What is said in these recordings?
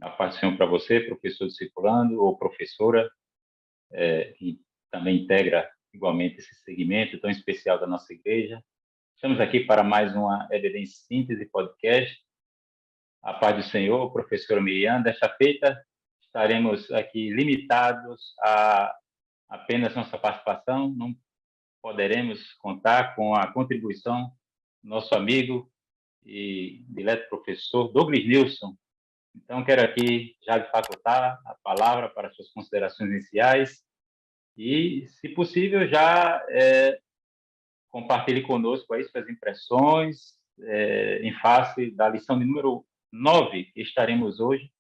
A paz do Senhor para você, professor discipulando ou professora, que também integra igualmente esse segmento tão especial da nossa igreja. Estamos aqui para mais uma EBD em Síntese podcast. A paz do Senhor, professora Miriam. Desta feita, estaremos aqui limitados a apenas nossa participação, não poderemos contar com a contribuição do nosso amigo e dileto professor Douglas Nilson. Então, quero aqui já lhe facultar a palavra para suas considerações iniciais e, se possível, já compartilhe conosco aí suas impressões em face da lição de número 9, que estaremos hoje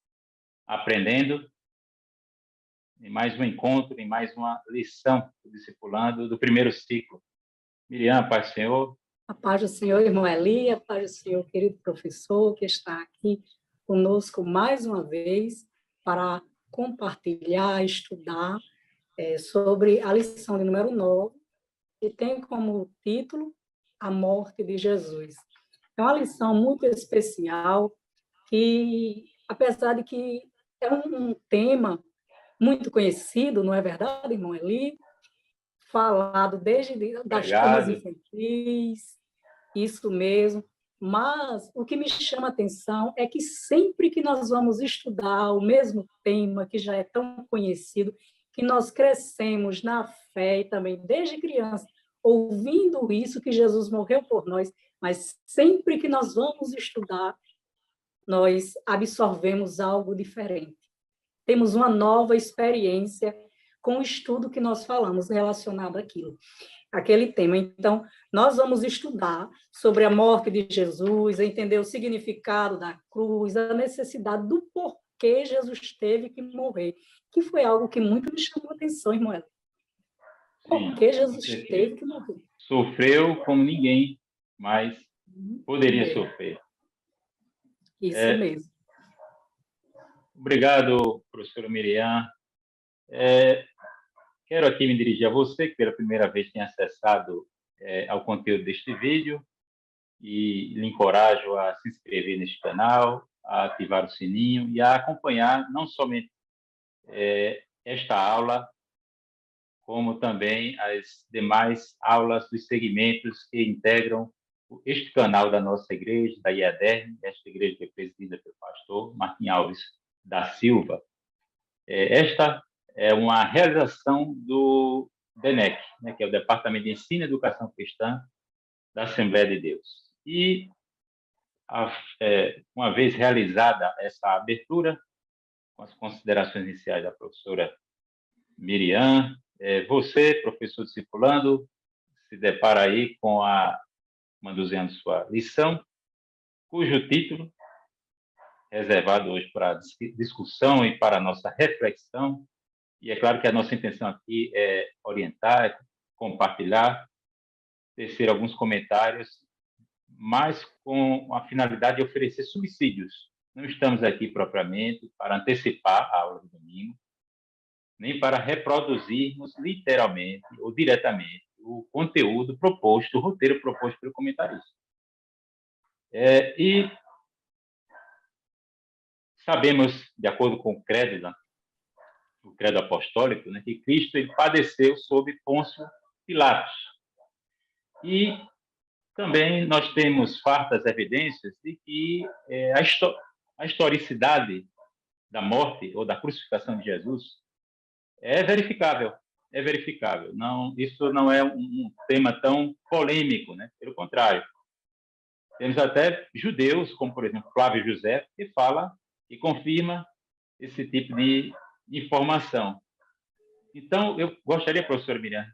aprendendo em mais um encontro, em mais uma lição do discipulando do primeiro ciclo. Miriam, paz do Senhor. A paz do Senhor, irmão Eli, a paz do Senhor, querido professor, que está aqui conosco mais uma vez para compartilhar, estudar sobre a lição de número 9, que tem como título A Morte de Jesus. É uma lição muito especial, que, apesar de que é um tema muito conhecido, não é verdade, irmão Eli? Falado desde das turmas infantis, isso mesmo, mas o que me chama a atenção é que sempre que nós vamos estudar o mesmo tema, que já é tão conhecido, que nós crescemos na fé e também desde criança, ouvindo isso, que Jesus morreu por nós, mas sempre que nós vamos estudar, nós absorvemos algo diferente. Temos uma nova experiência com o estudo que nós falamos relacionado àquilo, aquele tema. Então, nós vamos estudar sobre a morte de Jesus, entender o significado da cruz, a necessidade do porquê Jesus teve que morrer, que foi algo que muito me chamou a atenção, irmão. Por que Jesus teve que morrer? Sofreu como ninguém, mas poderia sofrer. Isso mesmo. Obrigado, professora Miriam. Quero aqui me dirigir a você, que pela primeira vez tem acessado ao conteúdo deste vídeo, e lhe encorajo a se inscrever neste canal, a ativar o sininho e a acompanhar não somente esta aula, como também as demais aulas dos segmentos que integram este canal da nossa igreja, da IADERN, esta igreja que é presidida pelo pastor Martim Alves da Silva. Esta é uma realização do DENEC, né, que é o Departamento de Ensino e Educação Cristã da Assembleia de Deus. E, uma vez realizada essa abertura, com as considerações iniciais da professora Miriam, você, professor discipulando, se depara aí com manuseando sua lição, cujo título, reservado hoje para discussão e para a nossa reflexão, e é claro que a nossa intenção aqui é orientar, é compartilhar, tecer alguns comentários, mas com a finalidade de oferecer subsídios. Não estamos aqui propriamente para antecipar a aula do domingo, nem para reproduzirmos literalmente ou diretamente o conteúdo proposto, o roteiro proposto pelo comentarista. E sabemos, de acordo com o credo apostólico, né, que Cristo ele padeceu sob Pôncio Pilatos. E também nós temos fartas evidências de que a historicidade da morte ou da crucificação de Jesus é verificável. É verificável. Não, isso não é um tema tão polêmico, né? Pelo contrário. Temos até judeus, como, por exemplo, Flávio José, que fala e confirma esse tipo de informação. Então, eu gostaria, professora Miriam,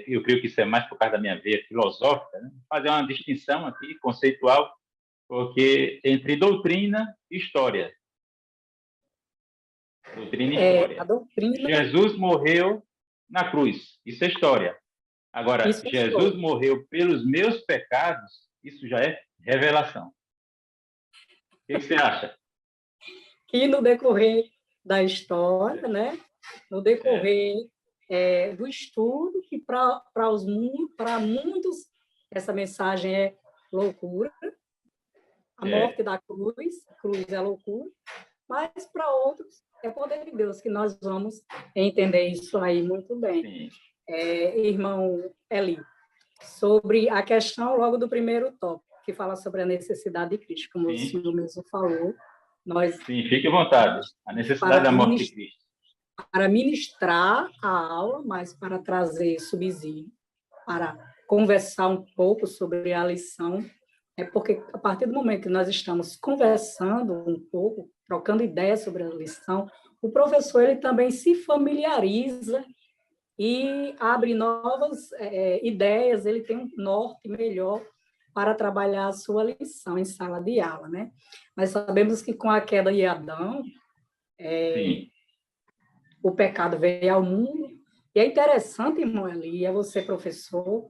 eu creio que isso é mais por causa da minha veia filosófica, né? Fazer uma distinção aqui, conceitual, porque entre doutrina e história. Doutrina e história. Jesus morreu na cruz, isso é história. Agora, Jesus morreu pelos meus pecados, isso já é revelação. O que você acha? E no decorrer da história, né? No decorrer do estudo, que para muitos essa mensagem é loucura, a morte da cruz é loucura, mas para outros é poder de Deus, que nós vamos entender isso aí muito bem. Irmão Eli, sobre a questão logo do primeiro tópico, que fala sobre a necessidade de Cristo, como o senhor mesmo falou. Sim, fique à vontade. A necessidade da morte de Cristo. Para ministrar a aula, mas para trazer subsídio, para conversar um pouco sobre a lição, é porque a partir do momento que nós estamos conversando um pouco, trocando ideias sobre a lição, o professor ele também se familiariza e abre novas ideias, ele tem um norte melhor para trabalhar a sua lição em sala de aula, né? Nós sabemos que com a queda de Adão, o pecado veio ao mundo, e é interessante, irmão Eli, é você professor,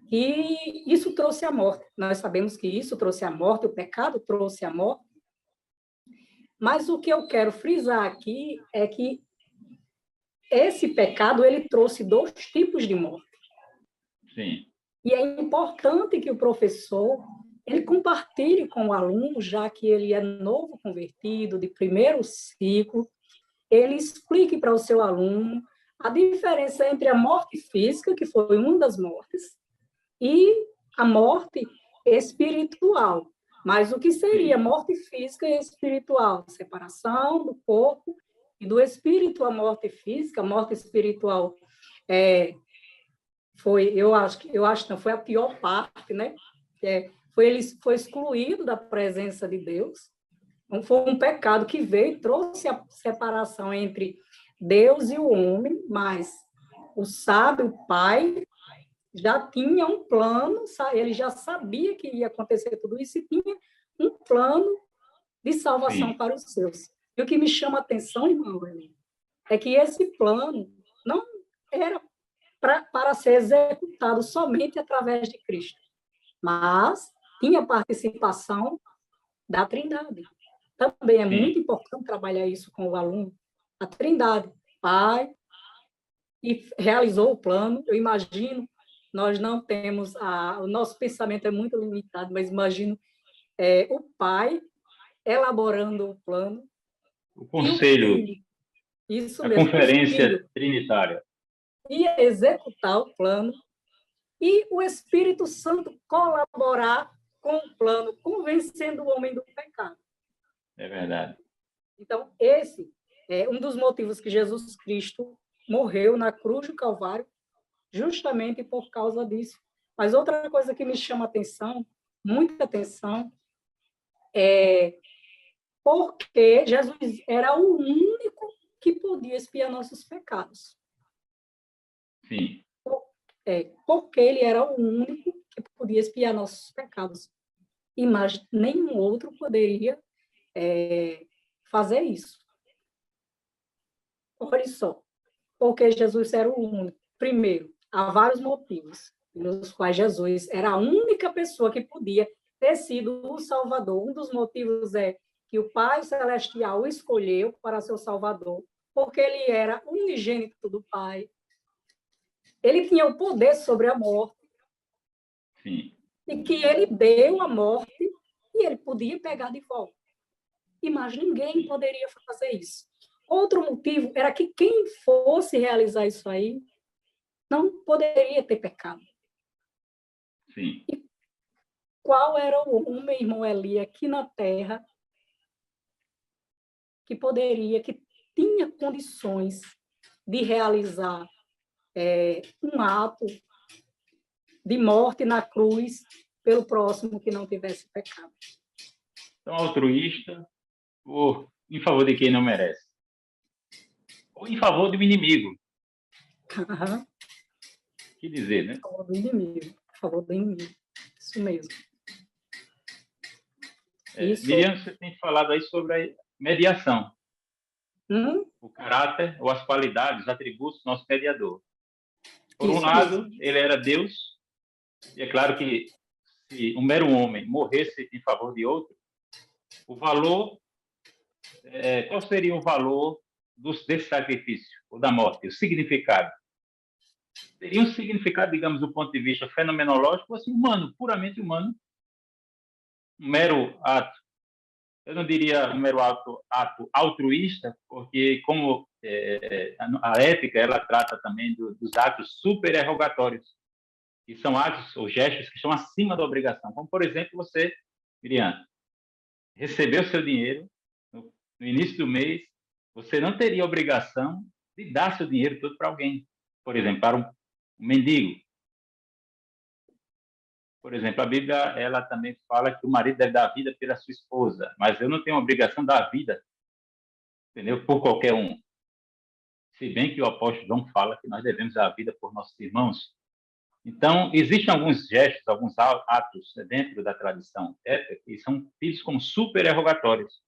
que isso trouxe a morte. Nós sabemos que isso trouxe a morte, o pecado trouxe a morte, mas o que eu quero frisar aqui é que esse pecado ele trouxe 2 tipos de morte. Sim. E é importante que o professor ele compartilhe com o aluno, já que ele é novo convertido, de primeiro ciclo, ele explique para o seu aluno a diferença entre a morte física, que foi uma das mortes, e a morte espiritual. Mas o que seria morte física e espiritual? Separação do corpo e do espírito. A morte física, a morte espiritual foi, eu acho que não foi a pior parte, né? Ele foi excluído da presença de Deus. Então, foi um pecado que veio e trouxe a separação entre Deus e o homem, mas o sábio, o pai, já tinha um plano, ele já sabia que ia acontecer tudo isso e tinha um plano de salvação para os seus. E o que me chama a atenção, irmão, é que esse plano não era para ser executado somente através de Cristo, mas tinha participação da Trindade. Também é muito importante trabalhar isso com o aluno. A Trindade, Pai, e realizou o plano. Eu imagino, nós não temos, o nosso pensamento é muito limitado, mas imagino o Pai elaborando o plano. O conselho, isso a mesmo, conferência trinitária. Ia executar o plano e o Espírito Santo colaborar com o plano, convencendo o homem do pecado. É verdade. Então, esse é um dos motivos que Jesus Cristo morreu na cruz do Calvário, justamente por causa disso. Mas outra coisa que me chama atenção, muita atenção, é porque Jesus era o único que podia expiar nossos pecados. Sim. Porque ele era o único que podia expiar nossos pecados. E mais nenhum outro poderia fazer isso. Olha só, porque Jesus era o único. Primeiro, há vários motivos pelos quais Jesus era a única pessoa que podia ter sido o Salvador. Um dos motivos é que o Pai Celestial o escolheu para ser o Salvador, porque ele era unigênito do Pai. Ele tinha o poder sobre a morte. Sim. E que ele deu a morte e ele podia pegar de volta. E mais ninguém poderia fazer isso. Outro motivo era que quem fosse realizar isso aí não poderia ter pecado. Sim. E qual era o homem, irmão Eli, aqui na Terra que tinha condições de realizar um ato de morte na cruz pelo próximo que não tivesse pecado? Então, altruísta, ou em favor de quem não merece. Ou em favor do inimigo. Que dizer, né? Em favor do inimigo. Em favor do inimigo. Isso mesmo. Miriam, você tem falado aí sobre a mediação. O caráter, ou as qualidades, os atributos do nosso mediador. Por um lado, ele era Deus, e é claro que se um mero homem morresse em favor de outro, o valor, qual seria o valor desse sacrifício, ou da morte, o significado? Teria um significado, digamos, do ponto de vista fenomenológico, assim, humano, puramente humano. Um mero ato eu não diria um mero ato altruísta, porque como a ética ela trata também dos atos supererrogatórios, que são atos ou gestos que estão acima da obrigação. Como, por exemplo, você, Miriam, recebeu seu dinheiro no início do mês, você não teria obrigação de dar seu dinheiro todo para alguém. Por exemplo, para um mendigo. Por exemplo, a Bíblia ela também fala que o marido deve dar a vida pela sua esposa, mas eu não tenho a obrigação de dar a vida, entendeu? Por qualquer um. Se bem que o apóstolo João fala que nós devemos dar a vida por nossos irmãos. Então, existem alguns gestos, alguns atos dentro da tradição ética que são tidos como supererrogatórios.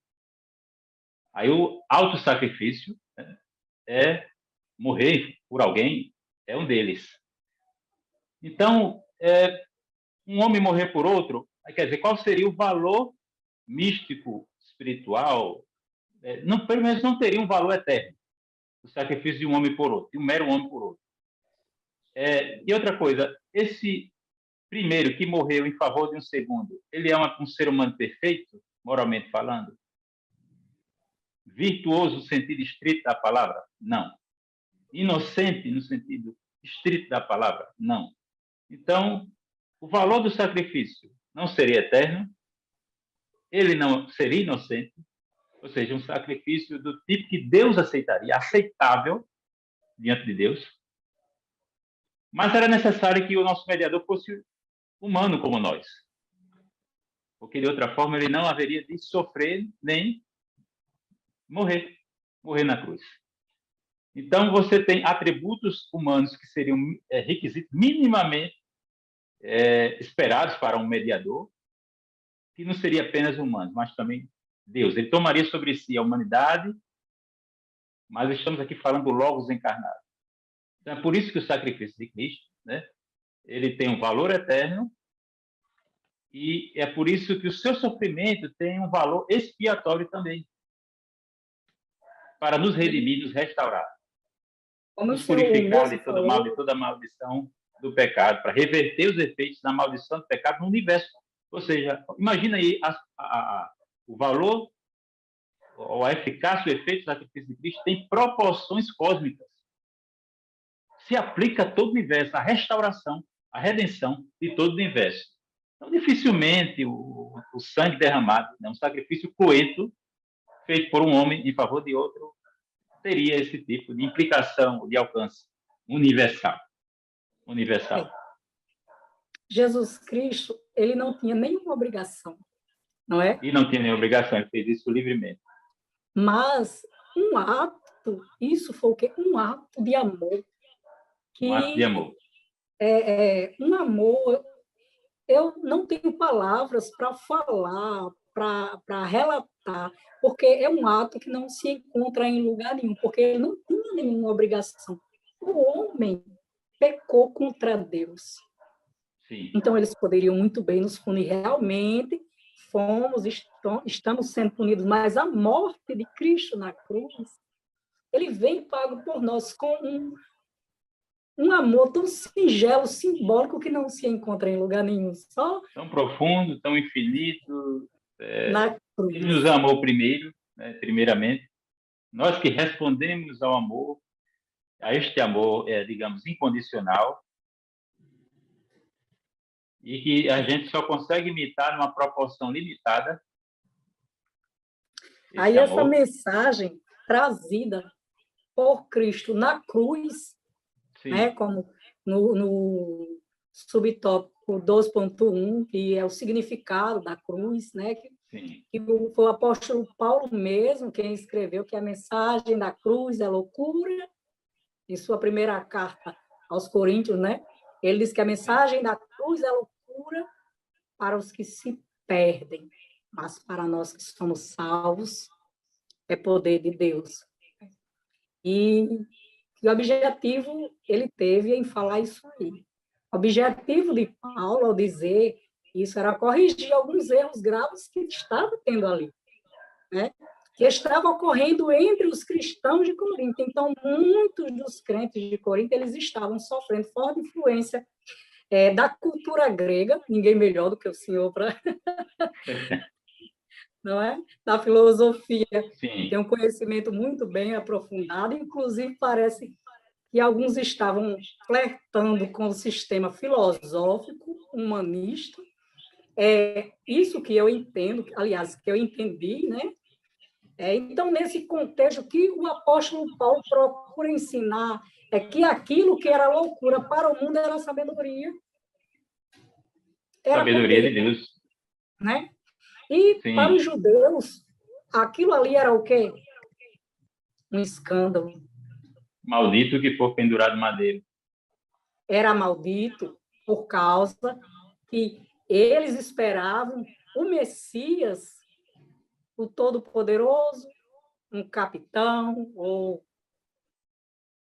Aí o autossacrifício, né, é morrer por alguém, é um deles. Então, um homem morrer por outro, quer dizer, qual seria o valor místico, espiritual? Não, pelo menos não teria um valor eterno, o sacrifício de um homem por outro, de um mero homem por outro. E outra coisa, esse primeiro que morreu em favor de um segundo, ele é um ser humano perfeito, moralmente falando? Virtuoso no sentido estrito da palavra? Não. Inocente no sentido estrito da palavra? Não. Então, o valor do sacrifício não seria eterno, ele não seria inocente, ou seja, um sacrifício do tipo que Deus aceitaria, aceitável diante de Deus, mas era necessário que o nosso mediador fosse humano como nós, porque de outra forma ele não haveria de sofrer nem morrer na cruz. Então, você tem atributos humanos que seriam requisitos minimamente esperados para um mediador, que não seria apenas humano, mas também Deus. Ele tomaria sobre si a humanidade, mas estamos aqui falando do Logos encarnado. Então, é por isso que o sacrifício de Cristo, né, ele tem um valor eterno, e é por isso que o seu sofrimento tem um valor expiatório também, para nos redimir, nos restaurar, nos purificar de todo mal, de toda maldição do pecado, para reverter os efeitos da maldição do pecado no universo. Ou seja, imagina aí o valor, ou a eficácia, o efeito do sacrifício de Cristo tem proporções cósmicas. Se aplica a todo o universo, a restauração, a redenção de todo o universo. Então, dificilmente o sangue derramado, né, um sacrifício cruento, feito por um homem em favor de outro, teria esse tipo de implicação, de alcance universal. Jesus Cristo, ele não tinha nenhuma obrigação, não é? E não tinha nenhuma obrigação, ele fez isso livremente. Mas um ato, isso foi o quê? Um ato de amor. Um ato de amor. Um amor, eu não tenho palavras para falar, para relatar, porque é um ato que não se encontra em lugar nenhum, porque ele não tinha nenhuma obrigação. O homem pecou contra Deus. Sim. Então, eles poderiam muito bem nos punir. Realmente, estamos sendo punidos, mas a morte de Cristo na cruz, ele vem pago por nós com um amor tão singelo, simbólico, que não se encontra em lugar nenhum. Só tão profundo, tão infinito. na cruz. Ele nos amou primeiro, né, primeiramente. Nós que respondemos ao amor, a este amor, digamos, incondicional, e que a gente só consegue imitar numa proporção limitada. Aí essa mensagem trazida por Cristo na cruz, né, como no subtópico 12.1, que é o significado da cruz, né, que foi o apóstolo Paulo mesmo quem escreveu que a mensagem da cruz é loucura, em sua primeira carta aos Coríntios, né? Ele diz que a mensagem da cruz é loucura para os que se perdem, mas para nós que somos salvos, é poder de Deus. E o objetivo ele teve em falar isso aí. O objetivo de Paulo, ao dizer isso, era corrigir alguns erros graves que estava tendo ali, né? Que estava ocorrendo entre os cristãos de Corinto. Então, muitos dos crentes de Corinto, eles estavam sofrendo forte influência da cultura grega, ninguém melhor do que o senhor para não é? Da filosofia. Sim. Tem um conhecimento muito bem aprofundado, inclusive parece que alguns estavam flertando com o sistema filosófico, humanista. É isso que eu entendo, aliás, que eu entendi, né? Então, nesse contexto, o que o apóstolo Paulo procura ensinar é que aquilo que era loucura para o mundo era sabedoria. Era Sabedoria de poder, Deus. né? E para Sim. os judeus, aquilo ali era o quê? Um escândalo. Maldito que for pendurado em madeira. Era maldito por causa que eles esperavam o Messias, o Todo-Poderoso, um capitão, ou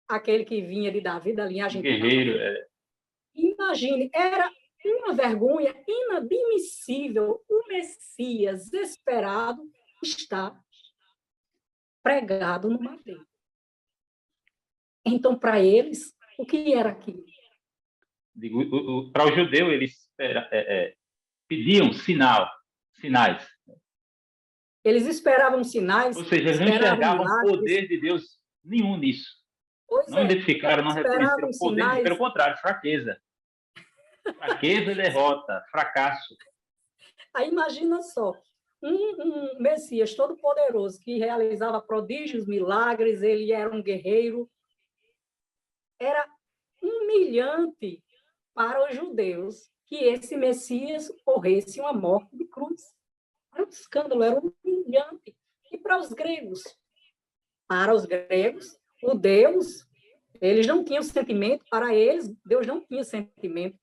aquele que vinha de Davi, da Um linhagem de guerreiro. Davi. Imagine, era uma vergonha inadmissível o Messias esperado estar pregado no madeiro. Então, para eles, o que era aquilo? Para o judeu, eles pediam sinais. Eles esperavam sinais, Ou seja, eles não esperavam enxergavam milagres. poder de Deus nenhum nisso. Pois Não é, identificaram, não reconheceram esperavam poder de Deus. Pelo sinais. contrário, fraqueza. Fraqueza e derrota, fracasso. Aí imagina só, um Messias todo-poderoso que realizava prodígios, milagres, ele era um guerreiro. Era humilhante para os judeus que esse Messias morresse uma morte de cruz. Era um escândalo, era humilhante. E para os gregos? Para os gregos, o Deus, eles não tinham sentimento, para eles, Deus não tinha sentimento,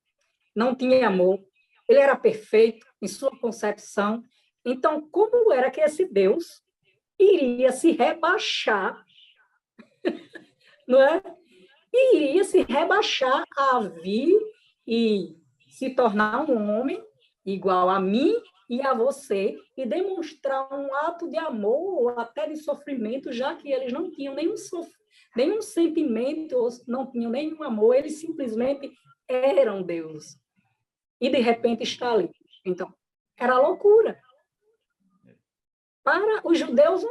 não tinha amor, ele era perfeito em sua concepção. Então, como era que esse Deus iria se rebaixar, não é? Iria se rebaixar a vir e se tornar um homem igual a mim e a você e demonstrar um ato de amor ou até de sofrimento, já que eles não tinham nenhum sentimento, não tinham nenhum amor, eles simplesmente eram Deus. E de repente está ali. Então, era loucura. Para os judeus,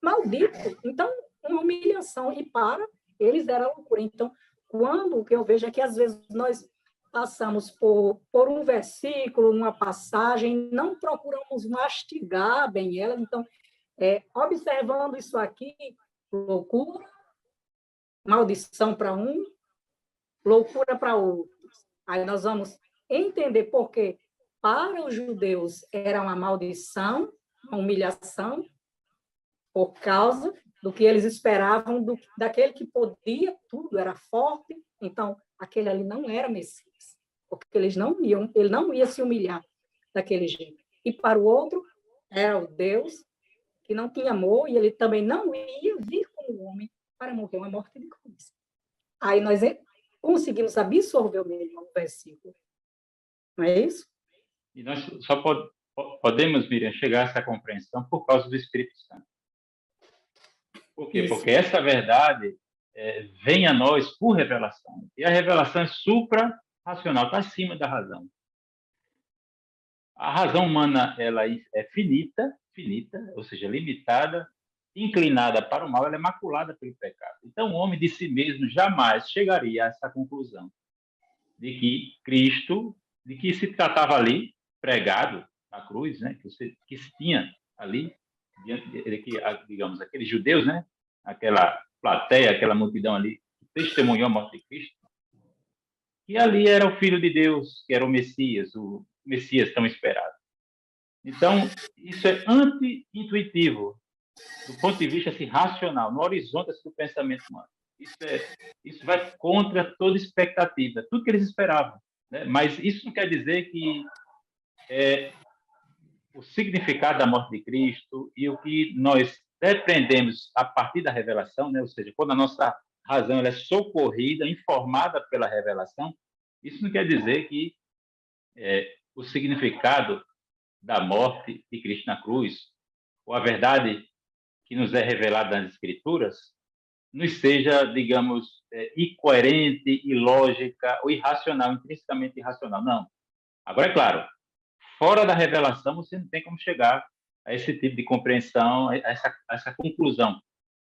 maldito. Então, uma humilhação. E para eles era loucura. Então, quando o que eu vejo é que às vezes nós passamos por um versículo, uma passagem, não procuramos mastigar bem ela. Então, observando isso aqui, loucura, maldição para um, loucura para outros. Aí nós vamos entender por que para os judeus era uma maldição, uma humilhação, por causa do que eles esperavam daquele que podia tudo, era forte. Então, aquele ali não era Messias, porque ele não ia se humilhar daquele jeito. E para o outro, era o Deus que não tinha amor e ele também não ia vir como homem para morrer uma morte de cruz. Aí nós conseguimos absorver melhor o versículo. Não é isso? E nós só podemos, Miriam, chegar a essa compreensão por causa do Espírito Santo. Por quê? Isso. Porque essa verdade vem a nós por revelação. E a revelação é supra-racional, está acima da razão. A razão humana ela é finita, ou seja, limitada, inclinada para o mal, ela é maculada pelo pecado. Então, o homem de si mesmo jamais chegaria a essa conclusão de que Cristo, de que se tratava ali, pregado na cruz, né, que se tinha ali, digamos, aqueles judeus, né, aquela plateia, aquela multidão ali, que testemunhou a morte de Cristo, e ali era o Filho de Deus, que era o Messias tão esperado. Então, isso é anti-intuitivo, do ponto de vista assim, racional, no horizonte assim, do pensamento humano. Isso vai contra toda expectativa, tudo que eles esperavam. Né? Mas isso não quer dizer que o significado da morte de Cristo e o que nós depreendemos a partir da revelação, né? Ou seja, quando a nossa razão ela é socorrida, informada pela revelação, isso não quer dizer que o significado da morte de Cristo na cruz, ou a verdade que nos é revelada nas Escrituras, nos seja, digamos, incoerente, ilógica ou irracional, intrinsecamente irracional. Não. Agora, é claro, fora da revelação, você não tem como chegar a esse tipo de compreensão, a essa conclusão,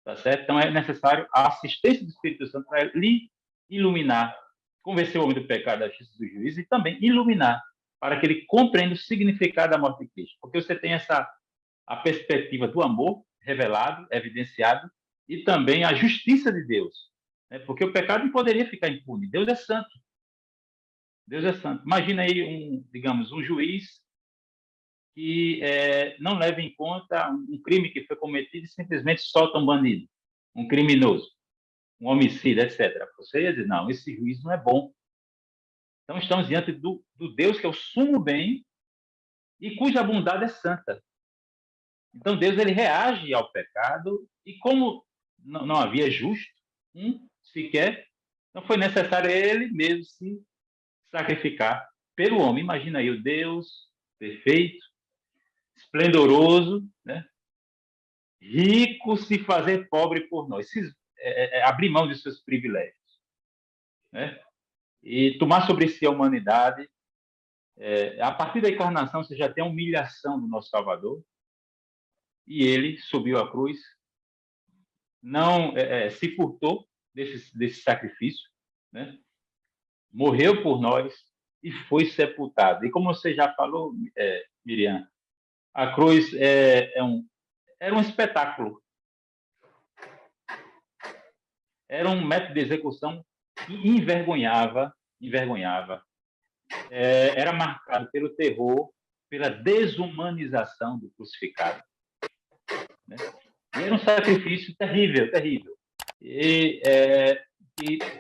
tá certo? Então, é necessário a assistência do Espírito Santo para lhe iluminar, convencer o homem do pecado, da justiça do juízo e também iluminar, para que ele compreenda o significado da morte de Cristo. Porque você tem a perspectiva do amor revelado, evidenciado, e também a justiça de Deus. Né? Porque o pecado não poderia ficar impune. Deus é santo. Deus é santo. Imagina aí, digamos, um juiz que não leva em conta um crime que foi cometido e simplesmente solta um bandido, um criminoso, um homicida, etc. Você ia dizer, não, esse juiz não é bom. Então, estamos diante do Deus que é o sumo bem e cuja bondade é santa. Então, Deus ele reage ao pecado e como não havia justo, sequer, não foi necessário ele mesmo se sacrificar pelo homem. Imagina aí o Deus perfeito, esplendoroso, né? Rico se fazer pobre por nós, abrir mão de seus privilégios, né? E tomar sobre si a humanidade. A partir da encarnação, você já tem a humilhação do nosso Salvador, e ele subiu à cruz, não se furtou desse sacrifício, né? Morreu por nós e foi sepultado. E como você já falou, Miriam, a cruz era um espetáculo, era um método de execução que envergonhava, era marcado pelo terror, pela desumanização do crucificado, né? E era um sacrifício terrível, terrível, e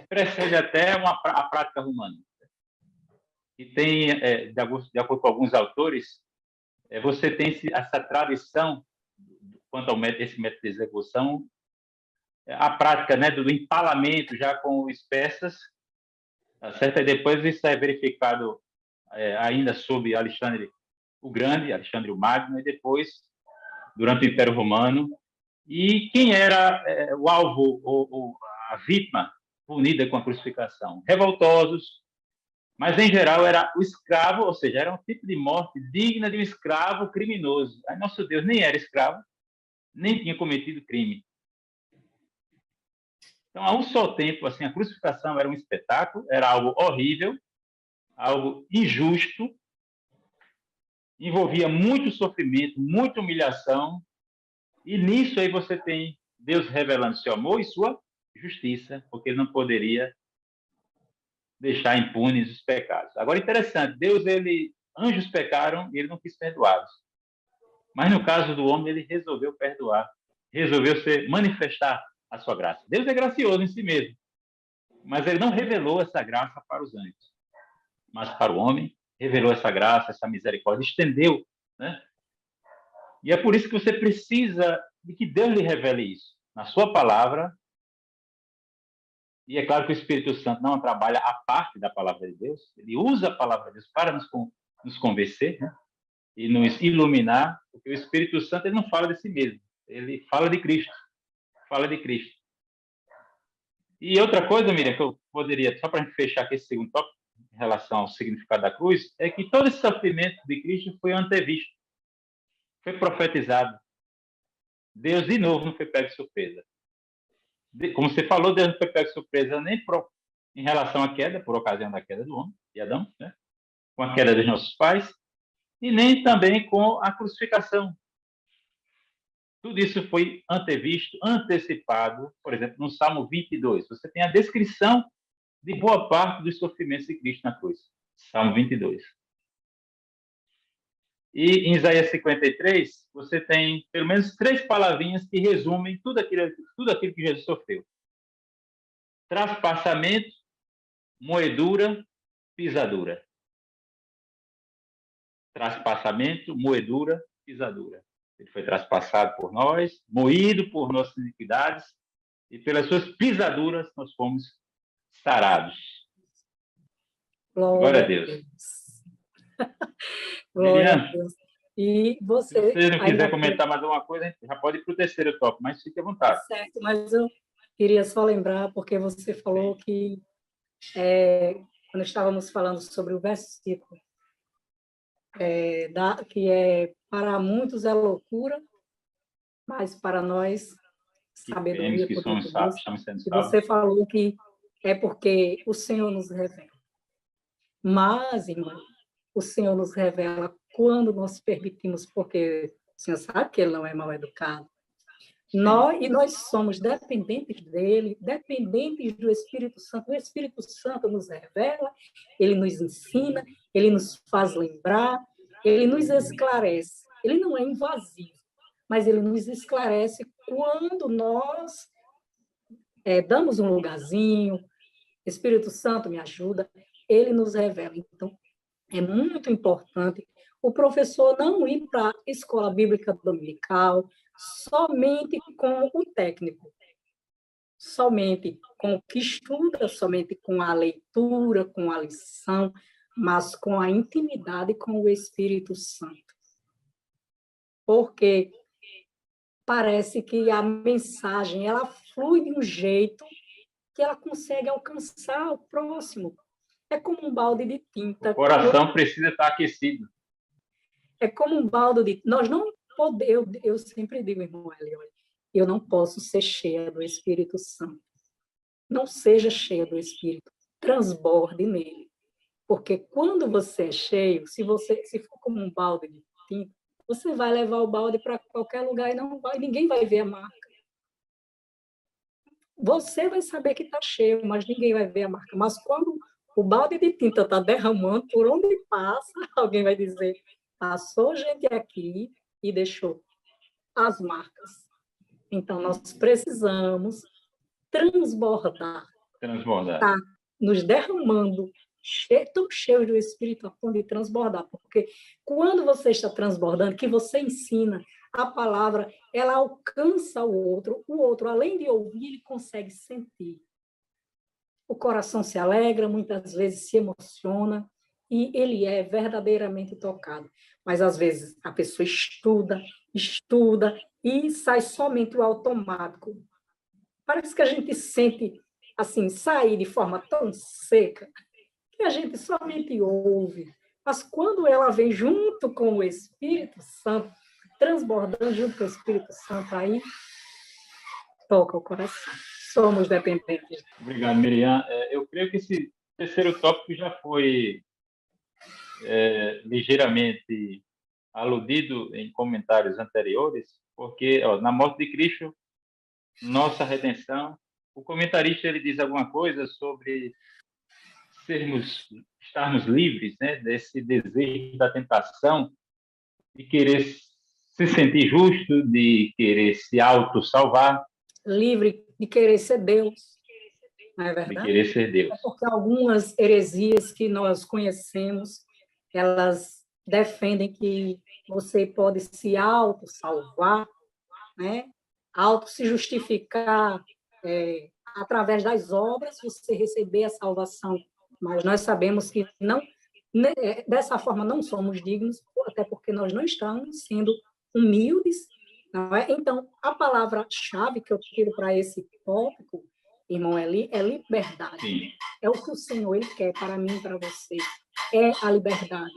precede até a prática romana. E tem, de acordo com alguns autores, você tem essa tradição quanto a esse método de execução, a prática, né, do empalamento já com espessas, tá certo? E depois isso é verificado ainda sob Alexandre o Grande, Alexandre o Magno, e depois durante o Império Romano. E quem era o alvo, ou a vítima punida com a crucificação? Revoltosos, mas em geral era o escravo, ou seja, era um tipo de morte digna de um escravo criminoso. Aí nosso Deus nem era escravo, nem tinha cometido crime. Então, a um só tempo, assim, a crucificação era um espetáculo, era algo horrível, algo injusto, envolvia muito sofrimento, muita humilhação, e nisso aí você tem Deus revelando seu amor e sua justiça, porque ele não poderia deixar impunes os pecados. Agora, interessante, anjos pecaram e ele não quis perdoá-los. Mas no caso do homem, ele resolveu perdoar, resolveu manifestar a sua graça. Deus é gracioso em si mesmo, mas ele não revelou essa graça para os anjos, mas para o homem, revelou essa graça, essa misericórdia, estendeu, né? E é por isso que você precisa de que Deus lhe revele isso, na sua palavra. E é claro que o Espírito Santo não trabalha à parte da palavra de Deus, ele usa a palavra de Deus para nos convencer, né? E nos iluminar, porque o Espírito Santo ele não fala de si mesmo, ele fala de Cristo, fala de Cristo. E outra coisa, Miriam, que eu poderia, só para fechar aqui esse segundo tópico, em relação ao significado da cruz, é que todo esse sofrimento de Cristo foi antevisto, foi profetizado. Deus, de novo, não foi pego de surpresa. Como você falou, Deus não foi pego de surpresa nem em relação à queda, por ocasião da queda do homem, de Adão, né? Com a queda dos nossos pais, e nem também com a crucificação. Tudo isso foi antevisto, antecipado. Por exemplo, no Salmo 22, você tem a descrição de boa parte dos sofrimentos de Cristo na cruz. Salmo 22. E em Isaías 53, você tem pelo menos 3 palavrinhas que resumem tudo aquilo que Jesus sofreu. Traspassamento, moedura, pisadura. Traspassamento, moedura, pisadura. Ele foi traspassado por nós, moído por nossas iniquidades, e pelas suas pisaduras nós fomos sarados. Glória a Deus. Glória a Deus. E você, se você não quiser comentar mais alguma coisa, a gente já pode ir para o terceiro tópico, mas fique à vontade. Certo, mas eu queria só lembrar, porque você falou que, quando estávamos falando sobre o versículo que para muitos é loucura, mas para nós, Que temos, sabedoria, que poder somos de Deus. estamos sendo E você salvos. falou que é porque o Senhor nos revela. Mas, irmão, o Senhor nos revela quando nós permitimos, porque o Senhor sabe que Ele não é mal educado. Nós somos dependentes dele, dependentes do Espírito Santo. O Espírito Santo nos revela, ele nos ensina, ele nos faz lembrar, ele nos esclarece. Ele não é invasivo, mas ele nos esclarece quando nós damos um lugarzinho, Espírito Santo me ajuda, ele nos revela. Então, é muito importante o professor não ir para a escola bíblica dominical somente com o técnico, somente com o que estuda, somente com a leitura, com a lição, mas com a intimidade com o Espírito Santo. Porque parece que a mensagem ela flui de um jeito que ela consegue alcançar o próximo. É como um balde de tinta. O coração precisa estar aquecido. É como um balde de... Nós não podemos... Eu sempre digo, irmão Eli, eu não posso ser cheia do Espírito Santo. Não seja cheia do Espírito. Transborde nele. Porque quando você é cheio, se for como um balde de tinta, você vai levar o balde para qualquer lugar e ninguém vai ver a marca. Você vai saber que está cheio, mas ninguém vai ver a marca. Mas quando o balde de tinta está derramando, por onde passa, alguém vai dizer, passou gente aqui e deixou as marcas. Então, nós precisamos transbordar. Tá nos derramando, tão cheios do Espírito a ponto de transbordar. Porque quando você está transbordando, que você ensina, a palavra, ela alcança o outro, além de ouvir, ele consegue sentir. O coração se alegra, muitas vezes se emociona, e ele é verdadeiramente tocado. Mas, às vezes, a pessoa estuda, e sai somente o automático. Parece que a gente sente, assim, sair de forma tão seca, que a gente somente ouve. Mas quando ela vem junto com o Espírito Santo, transbordando junto com o Espírito Santo, aí toca o coração. Somos dependentes. Obrigado, Miriam. Eu creio que esse terceiro tópico já foi ligeiramente aludido em comentários anteriores, porque na morte de Cristo, nossa redenção, o comentarista ele diz alguma coisa sobre estarmos livres, né, desse desejo da tentação de querer se sentir justo, de querer se auto-salvar. Livre de querer ser Deus, não é verdade? De querer ser Deus. É porque algumas heresias que nós conhecemos, elas defendem que você pode se auto-salvar, né? Auto-se justificar através das obras, você receber a salvação. Mas nós sabemos que não, dessa forma não somos dignos, até porque nós não estamos sendo humildes, não é? Então, a palavra-chave que eu tiro para esse tópico, irmão Eli, é liberdade. Sim. É o que o Senhor ele quer para mim e para você. É a liberdade.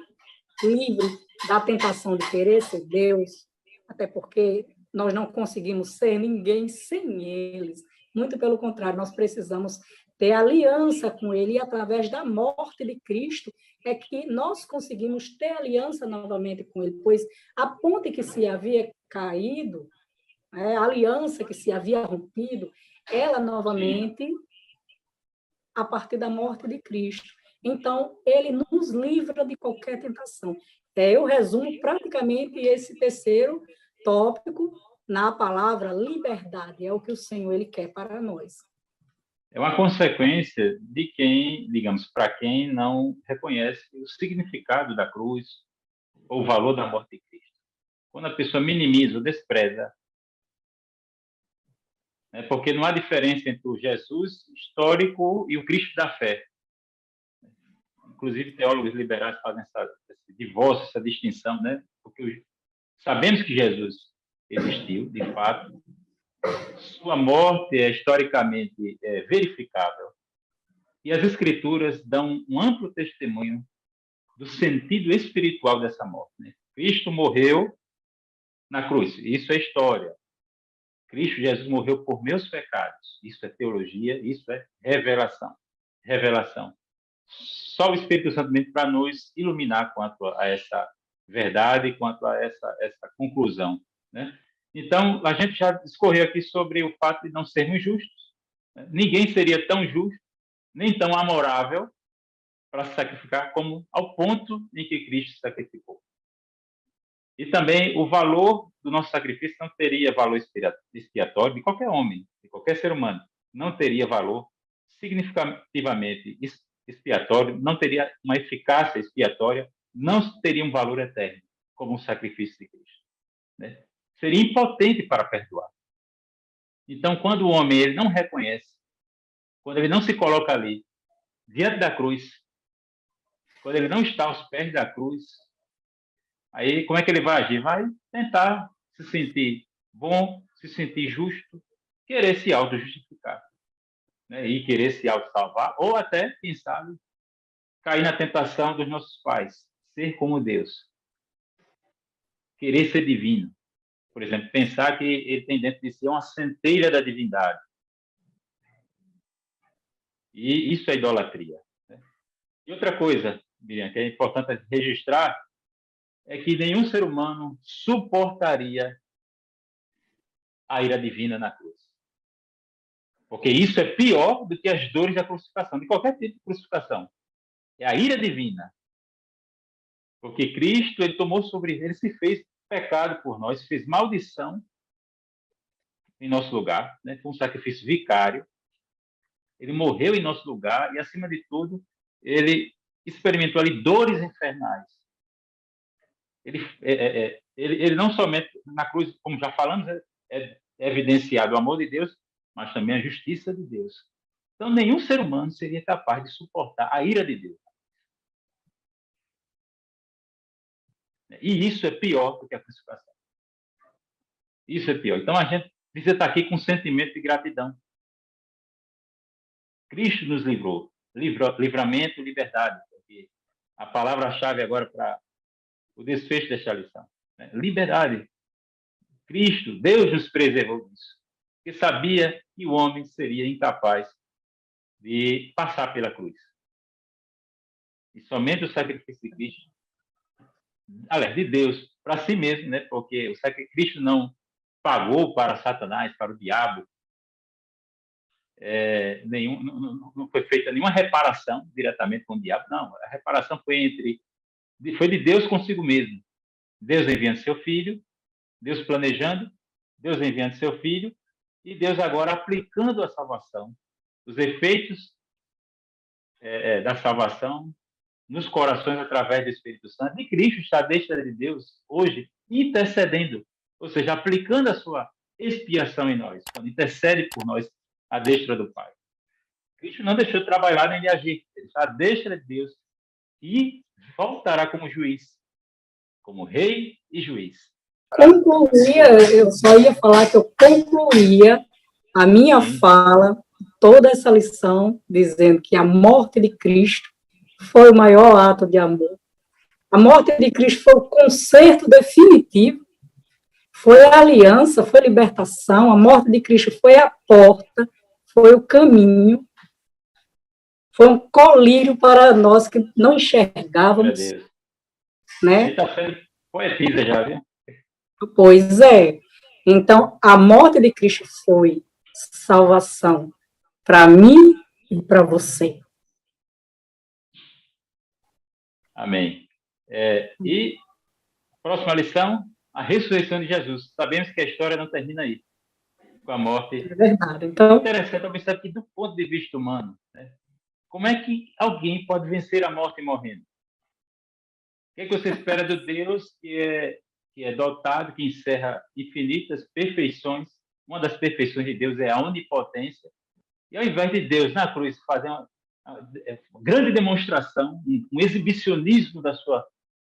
Livre da tentação de querer ser Deus, até porque nós não conseguimos ser ninguém sem eles. Muito pelo contrário, nós precisamos ter aliança com ele, e através da morte de Cristo é que nós conseguimos ter aliança novamente com ele, pois a ponte que se havia caído, a aliança que se havia rompido, ela novamente, a partir da morte de Cristo. Então, ele nos livra de qualquer tentação. Eu resumo praticamente esse terceiro tópico na palavra liberdade. É o que o Senhor ele quer para nós. É uma consequência de quem, digamos, para quem não reconhece o significado da cruz ou o valor da morte de Cristo. Quando a pessoa minimiza ou despreza, porque não há diferença entre o Jesus histórico e o Cristo da fé. Inclusive, teólogos liberais fazem esse divórcio, essa distinção, né? Porque sabemos que Jesus existiu, de fato. Sua morte é historicamente verificável. E as Escrituras dão um amplo testemunho do sentido espiritual dessa morte. Né? Cristo morreu na cruz. Isso é história. Cristo Jesus morreu por meus pecados. Isso é teologia, isso é revelação. Revelação. Só o Espírito Santo mesmo para nos iluminar quanto a essa verdade, quanto a essa conclusão. Né? Então, a gente já discorreu aqui sobre o fato de não sermos justos. Né? Ninguém seria tão justo, nem tão amorável, para se sacrificar como ao ponto em que Cristo se sacrificou. E também o valor do nosso sacrifício não teria valor expiatório de qualquer homem, de qualquer ser humano. Não teria valor significativamente expiatório, não teria uma eficácia expiatória, não teria um valor eterno, como o sacrifício de Cristo. Né? Seria impotente para perdoar. Então, quando o homem ele não reconhece, quando ele não se coloca ali, diante da cruz, quando ele não está aos pés da cruz, aí como é que ele vai agir? Vai tentar se sentir bom, se sentir justo, querer se auto-justificar, né? E querer se auto-salvar, ou até, quem sabe, cair na tentação dos nossos pais, ser como Deus, querer ser divino. Por exemplo, pensar que ele tem dentro de si uma centelha da divindade. E isso é idolatria. Né? E outra coisa, Miriam, que é importante registrar, é que nenhum ser humano suportaria a ira divina na cruz. Porque isso é pior do que as dores da crucificação, de qualquer tipo de crucificação. É a ira divina. Porque Cristo, ele tomou sobre ele, se fez pecado por nós, fez maldição em nosso lugar, né? Foi um sacrifício vicário. Ele morreu em nosso lugar e, acima de tudo, ele experimentou ali dores infernais. Ele não somente na cruz, como já falamos, é evidenciado o amor de Deus, mas também a justiça de Deus. Então, nenhum ser humano seria capaz de suportar a ira de Deus. E isso é pior do que a crucificação. Isso é pior. Então, a gente precisa estar aqui com um sentimento de gratidão. Cristo nos livrou. Livramento, liberdade. Porque a palavra-chave agora para o desfecho desta lição. Né? Liberdade. Cristo, Deus nos preservou disso. Porque sabia que o homem seria incapaz de passar pela cruz. E somente o sacrifício de Cristo, aliás, de Deus, para si mesmo, né? Porque o sacrifício de Cristo não pagou para Satanás, para o diabo, não foi feita nenhuma reparação diretamente com o diabo, não. A reparação foi de Deus consigo mesmo. Deus enviando seu filho, Deus planejando, Deus enviando seu filho, e Deus agora aplicando a salvação, os efeitos da salvação nos corações através do Espírito Santo. E Cristo está à destra de Deus hoje, intercedendo, ou seja, aplicando a sua expiação em nós, quando intercede por nós à destra do Pai. Cristo não deixou de trabalhar nem de agir, ele está à destra de Deus e voltará como juiz, como rei e juiz. Eu só ia falar que eu concluía a minha fala, toda essa lição, dizendo que a morte de Cristo foi o maior ato de amor. A morte de Cristo foi o conserto definitivo, foi a aliança, foi a libertação. A morte de Cristo foi a porta, foi o caminho, foi um colírio para nós que não enxergávamos. Né? Ele está sendo poetisa já, viu? Pois é. Então, a morte de Cristo foi salvação para mim e para você. Amém. E próxima lição, a ressurreição de Jesus. Sabemos que a história não termina aí, com a morte. É verdade. Então, é interessante observar aqui do ponto de vista humano, né? Como é que alguém pode vencer a morte morrendo? O que é que você espera do Deus que é dotado, que encerra infinitas perfeições? Uma das perfeições de Deus é a onipotência. E ao invés de Deus, na cruz, fazer uma grande demonstração, um exibicionismo da sua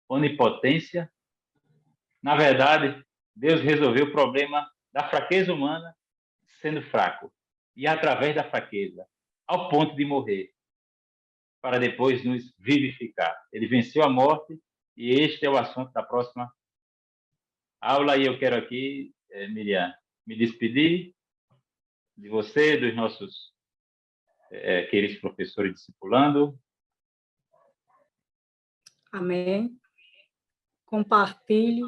onipotência, na verdade, Deus resolveu o problema da fraqueza humana sendo fraco. E através da fraqueza, ao ponto de morrer, para depois nos vivificar. Ele venceu a morte e este é o assunto da próxima aula. E eu quero aqui, Miriam, me despedir de você, dos nossos queridos professores discipulando. Amém. Compartilhe.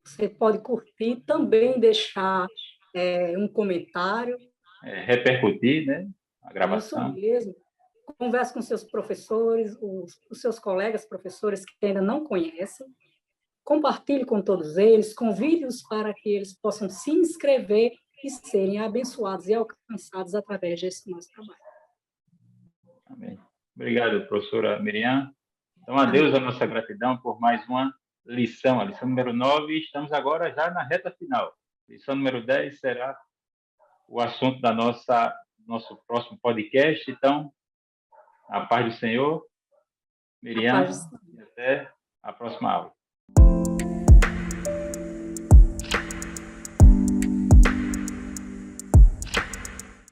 Você pode curtir, também deixar um comentário. Repercutir, né, a gravação. Isso mesmo. Converse com seus professores, os seus colegas professores que ainda não conhecem. Compartilhe com todos eles, convide-os para que eles possam se inscrever e serem abençoados e alcançados através desse nosso trabalho. Amém. Obrigado, professora Miriam. Então, a Deus a nossa gratidão por mais uma lição, a lição número 9, e estamos agora já na reta final. Lição número 10 será o assunto da nosso próximo podcast. Então, a paz do Senhor, Miriam, e até a próxima aula.